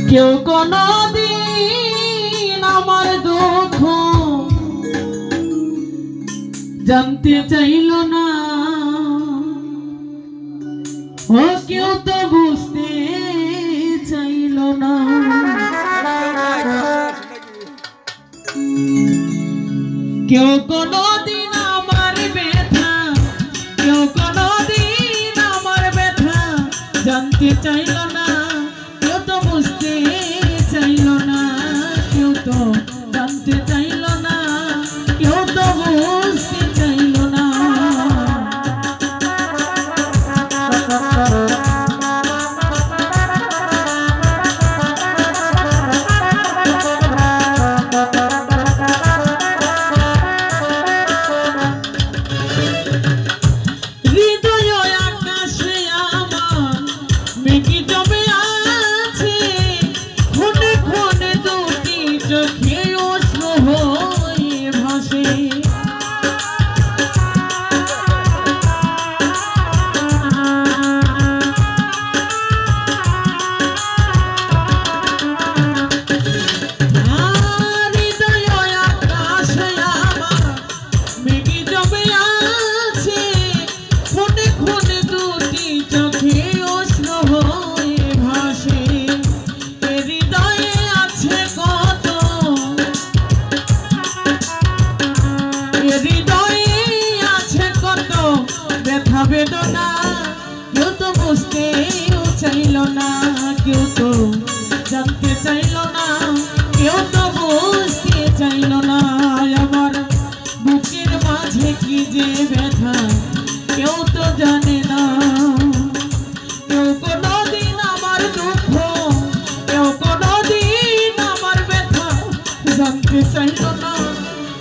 কেউ কোনদিন আমার দুঃখ জানতে চাইল না, ও কেউ তো বুঝতে চাইল না। কেউ কোনদিন আমার ব্যথা, কেউ কোনদিন আমার ব্যথা জানতে চাইল না, কেউ তো বুঝতে চাইল না, কেউ তো জানতে চাইল না, কেউ তো বুঝতে চাইল না। বেদনা কেউ তো বুঝতে চাইল না, কেউ তো জানতে চাইল না, কেউ তো বুঝতে চাইল না। আমার বুকের মাঝে কি যে ব্যথা কেউ তো জানে না। কেউ কোনদিন আমার দুঃখ, কেউ কোনদিন আমার ব্যথা জানতে চাইল না,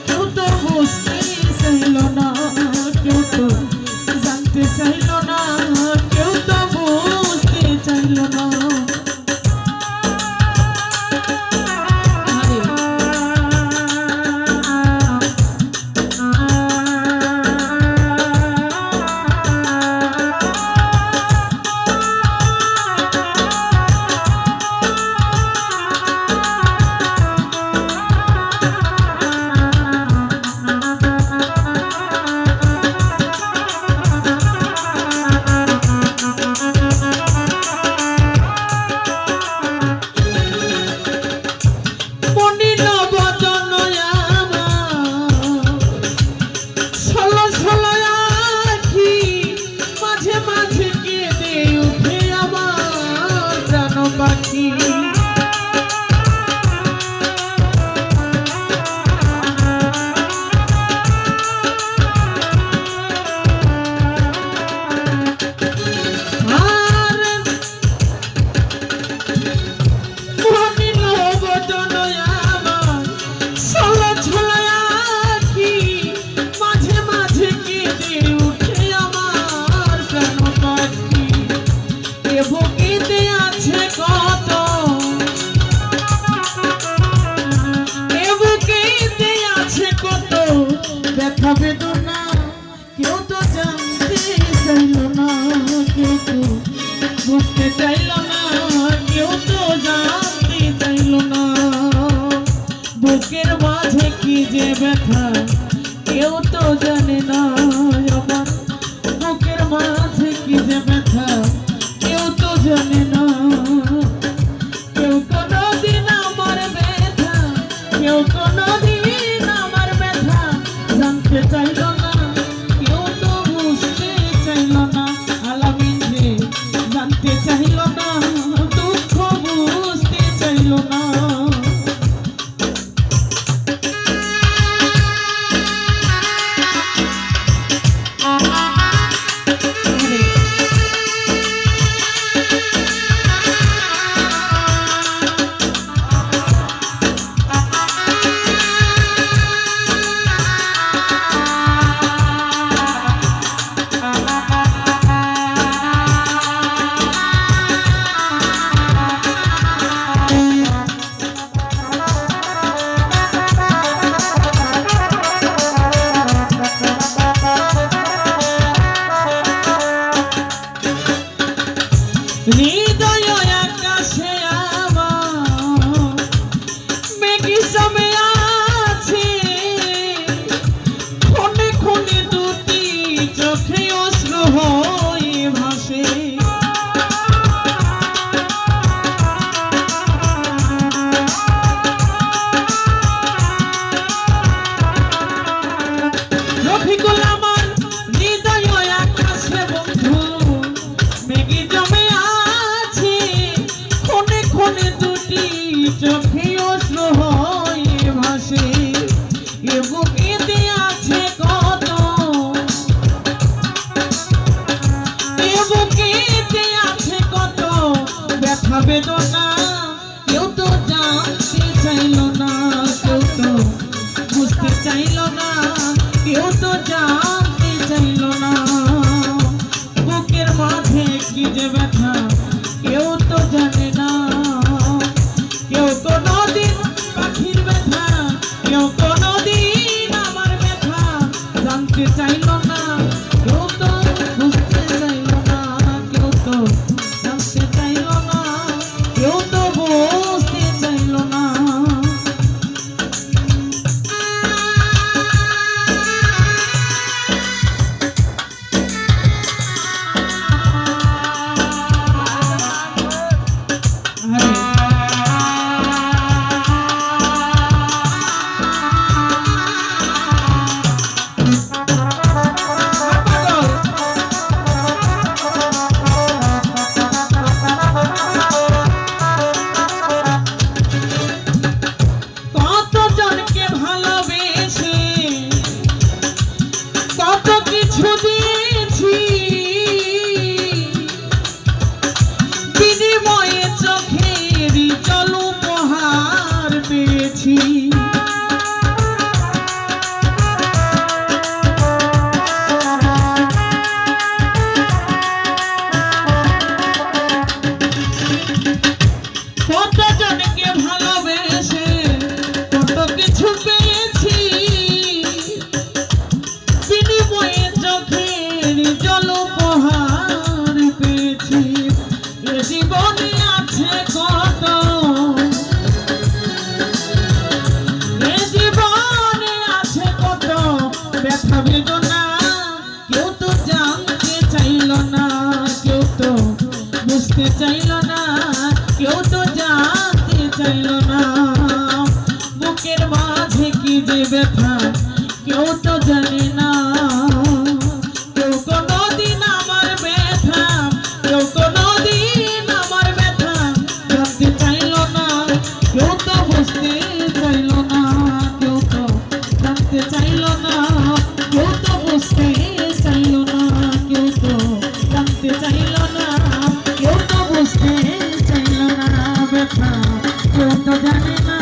কেউ তো বুঝতে চাইল না, কেউ তো জানতে চাইল না, কেউ তো বুঝতে চাইল না। বেদনা কেউ তো জানতে চাইল না, কেউ তো বুঝতে চাইল না, কেউ তো জানতে চাইল না। বুকের মাঝে কি যে ব্যথা কেউ তো জানে না, আমার বুকের মাঝে কি যে ব্যথা কেউ তো জানে না। কেউ কোনদিন আমার ব্যথা, কেউ কোনদিন আমার ব্যথা জানতে চাইল না, কেউ তো বুঝতে চাইল না। আলামিন যে জানতে চাইল না, দুঃখ বুঝতে চাইল না। হয়ে ভাসে। রফিকুল আমার হৃদয় আকাশে বন্ধু মেঘে জমে আছে, ক্ষণে ক্ষণে দুটি চোখে অশ্রু হয়ে ভাসে। এ বুকেতে আছে কত, এ বুকেতে আছে কত ব্যথা বেদনা, কেউ তো জানতে চাইল না, কেউ তো বুঝতে চাইল না, কেউ তো জানতে চাইল না। বুকের মাঝে কি যে ব্যথা কেউ তো জানে না। কেউ কোনদিন পাখির ব্যথা, কেউ কোনদিন আমার ব্যথা জানতে চাইল না, কেউ তো বুঝতে চাইল না, কেউ তো জানতে চাইল না, কেউ তো বুঝতে চাইল না। কতজনকে ভালোবেসে কত কিছু দিয়েছি, বিনিময়ে চোখের জল উপহার পেয়েছি। কতজনকে ভালোবেসে কত কিছু পেয়েছি, বিনিময়ে চোখের জল উপহার পেয়েছি। এ জীবনে আছে কত, এ জীবনে আছে কত ব্যথা বেদনা, কেউ তো জানতে চাইল না, কেউ তো বুঝতে চাইল না, কেউ তো জানতে চাইল না। বুকের মাঝে কি যে ব্যথা কেউ তো জানে না। কেউ কোনদিন আমার ব্যথা, কেউ কোনদিন আমার ব্যথা জানতে চাইল না, কেউ তো বুঝতে চাইল না, কেউ তো জানতে চাইল না, কেউ তো বুঝতে চাইল না, কেউ তো জানতে চাইল না, কেউ তো বুঝতে চাইল না। ব্যথা কেউ তো জানে না।